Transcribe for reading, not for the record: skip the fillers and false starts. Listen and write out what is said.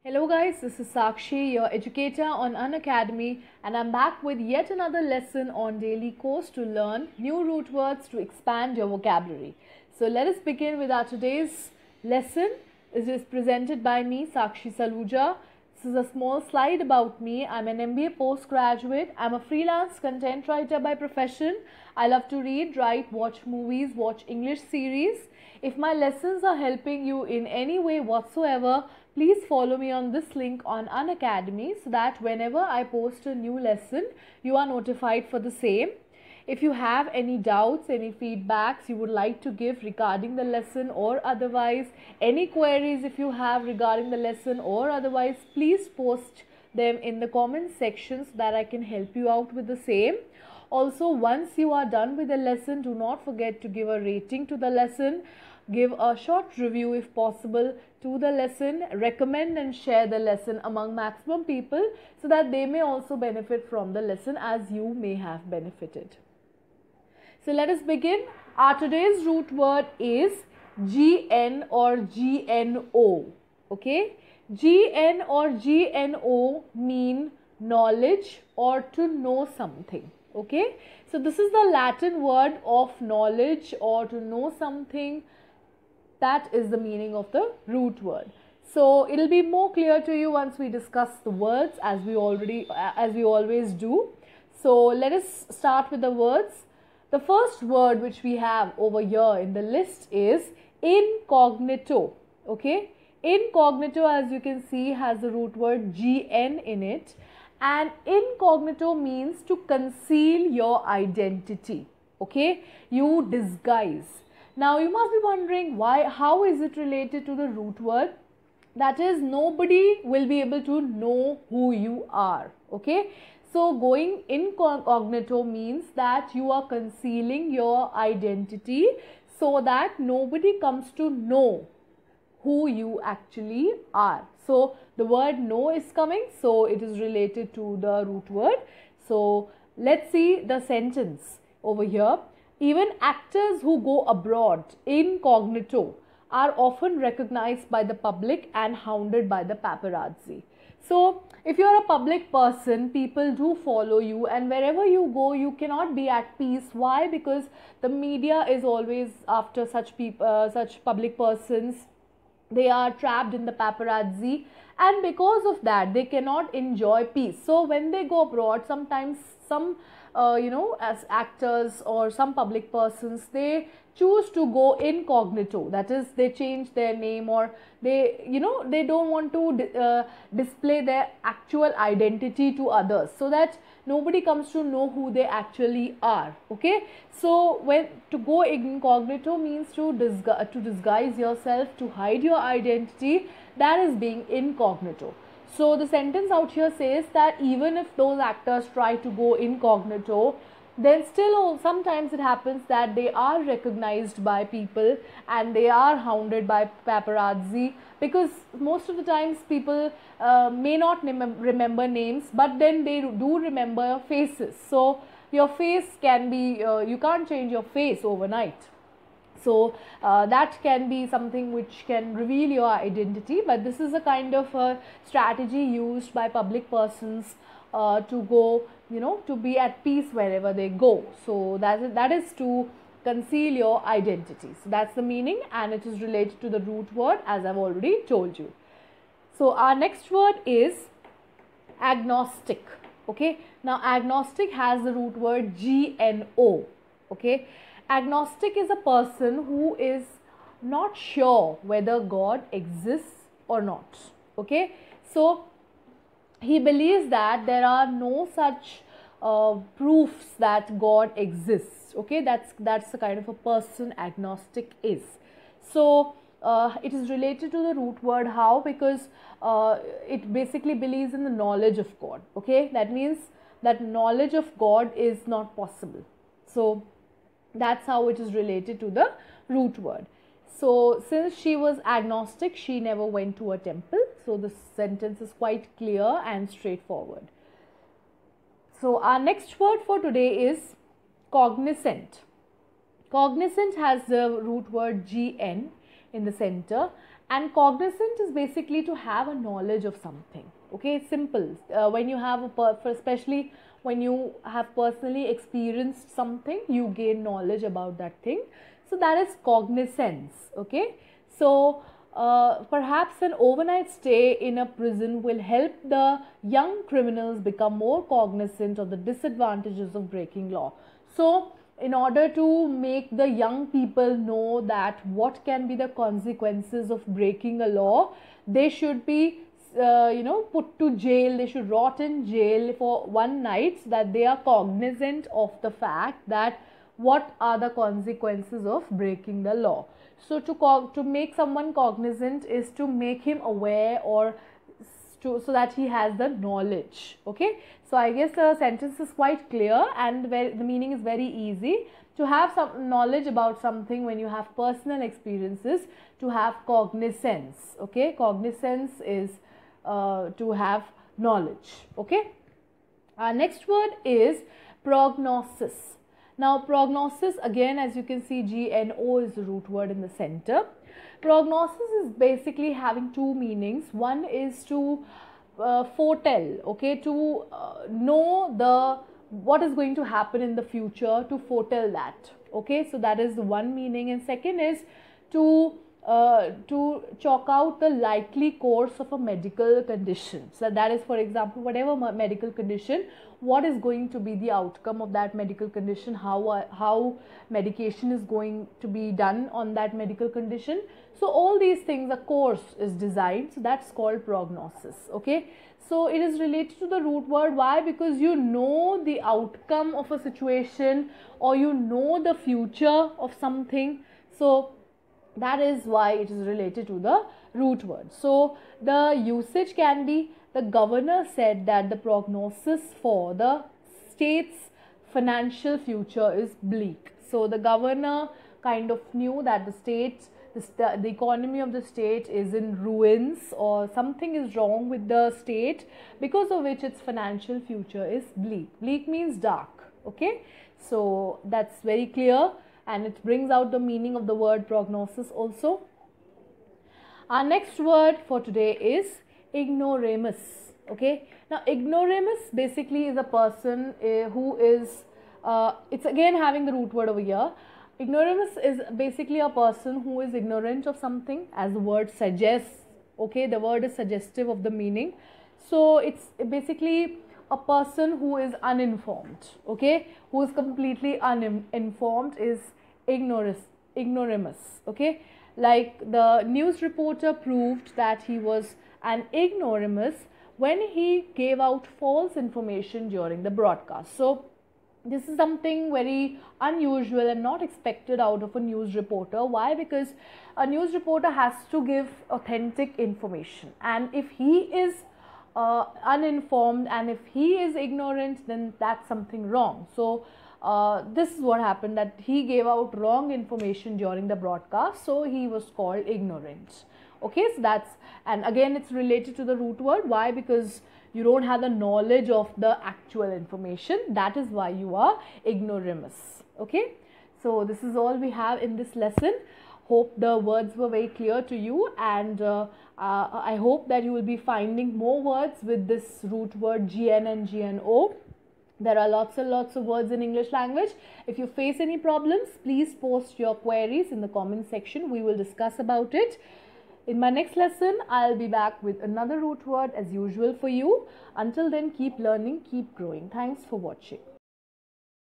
Hello guys, this is Sakshi, your educator on Unacademy, and I'm back with yet another lesson on daily course to learn new root words to expand your vocabulary. So let us begin with our today's lesson. It is presented by me, Sakshi Saluja. This is a small slide about me. I'm an MBA postgraduate. I'm a freelance content writer by profession. I love to read, write, watch movies, watch English series. If my lessons are helping you in any way whatsoever, please follow me on this link on Unacademy so that whenever I post a new lesson, you are notified for the same. If you have any doubts, any feedbacks you would like to give regarding the lesson or otherwise, any queries if you have regarding the lesson or otherwise, please post them in the comment section so that I can help you out with the same. Also, once you are done with the lesson, do not forget to give a rating to the lesson. Give a short review if possible to the lesson. Recommend and share the lesson among maximum people so that they may also benefit from the lesson as you may have benefited. So let us begin. Our today's root word is GN or GNO. Okay, GN or GNO mean knowledge or to know something. Okay, so this is the Latin word of knowledge or to know something. That is the meaning of the root word. So it'll be more clear to you once we discuss the words as we always do. So let us start with the words. The first word which we have over here in the list is incognito. Okay, incognito, as you can see, has the root word GN in it, and incognito means to conceal your identity. Okay, you disguise. Now you must be wondering how is it related to the root word? That is, nobody will be able to know who you are. Okay, so going incognito means that you are concealing your identity so that nobody comes to know who you actually are. So the word know is coming, so it is related to the root word. So let's see the sentence over here. Even actors who go abroad incognito are often recognized by the public and hounded by the paparazzi. So if you are a public person, people do follow you, and wherever you go, you cannot be at peace. Why? Because the media is always after such people, such public persons. They are trapped in the paparazzi, and because of that, they cannot enjoy peace. So when they go abroad, sometimes some as actors or some public persons, they choose to go incognito. That is, they change their name, or they don't want to display their actual identity to others so that nobody comes to know who they actually are. Okay, so when to go incognito means to disguise yourself, to hide your identity. That is being incognito. So the sentence out here says that even if those actors try to go incognito, then still sometimes it happens that they are recognized by people and they are hounded by paparazzi, because most of the times people may not remember names, but then they do remember faces. So your face can be, you can't change your face overnight. So that can be something which can reveal your identity, but this is a kind of a strategy used by public persons to go, to be at peace wherever they go. So that is to conceal your identity. So that's the meaning, and it is related to the root word, as I've already told you. So our next word is agnostic. Okay, now agnostic has the root word GNO. Okay, agnostic is a person who is not sure whether God exists or not. Okay, so he believes that there are no such proofs that God exists. Okay, that's the kind of a person agnostic is. So it is related to the root word. How? Because it basically believes in the knowledge of God. Okay, that means that knowledge of God is not possible. So that's how it is related to the root word. So since she was agnostic, she never went to a temple. So the sentence is quite clear and straightforward. So our next word for today is cognizant. Cognizant has the root word GN in the center, And cognizant is basically to have a knowledge of something. Okay, simple. When you have especially when you have personally experienced something, you gain knowledge about that thing. So that is cognizance. Okay, so perhaps an overnight stay in a prison will help the young criminals become more cognizant of the disadvantages of breaking law. So in order to make the young people know that what can be the consequences of breaking a law, they should be put to jail. They should rot in jail for one night, so that they are cognizant of the fact that what are the consequences of breaking the law. So to make someone cognizant is to make him aware, or so that he has the knowledge. Okay, so I guess the sentence is quite clear, and the meaning is very easy. To have some knowledge about something when you have personal experiences, to have cognizance. Okay, cognizance is to have knowledge. Okay, our next word is prognosis. Now prognosis, again, as you can see, GNO is the root word in the center. Prognosis is basically having two meanings. One is to foretell, okay, to know what is going to happen in the future, to foretell that. Okay, so that is the one meaning. And second is to chalk out the likely course of a medical condition. So that is, for example, whatever medical condition, what is going to be the outcome of that medical condition, how medication is going to be done on that medical condition. So all these things, a course is designed, so that's called prognosis. Okay, so it is related to the root word. Why? Because you know the outcome of a situation, or you know the future of something. So that is why it is related to the root word. So the usage can be, the governor said that the prognosis for the state's financial future is bleak. So the governor kind of knew that the economy of the state is in ruins, or something is wrong with the state, because of which its financial future is bleak. Bleak means dark. Okay, so that's very clear, and it brings out the meaning of the word prognosis also. Our next word for today is ignoramus. Okay, now ignoramus basically is a person who is, it's again having the root word over here. Ignoramus is basically a person who is ignorant of something, as the word suggests. Okay, the word is suggestive of the meaning. So it's basically a person who is uninformed. Okay, who is completely uninformed is ignoramus. Okay, like the news reporter proved that he was an ignoramus when he gave out false information during the broadcast. So this is something very unusual and not expected out of a news reporter. Why? Because a news reporter has to give authentic information, and if he is uninformed and if he is ignorant, then that's something wrong. So this is what happened, that he gave out wrong information during the broadcast, so he was called ignorant. Okay, so that's, and again it's related to the root word. Why? Because you don't have the knowledge of the actual information. That is why you are ignoramus. Okay, so this is all we have in this lesson. Hope the words were very clear to you, and I hope that you will be finding more words with this root word GN and GNO. There are lots and lots of words in English language. If you face any problems, please post your queries in the comment section. We will discuss about it. In my next lesson, I'll be back with another root word as usual for you. Until then, keep learning, keep growing. Thanks for watching.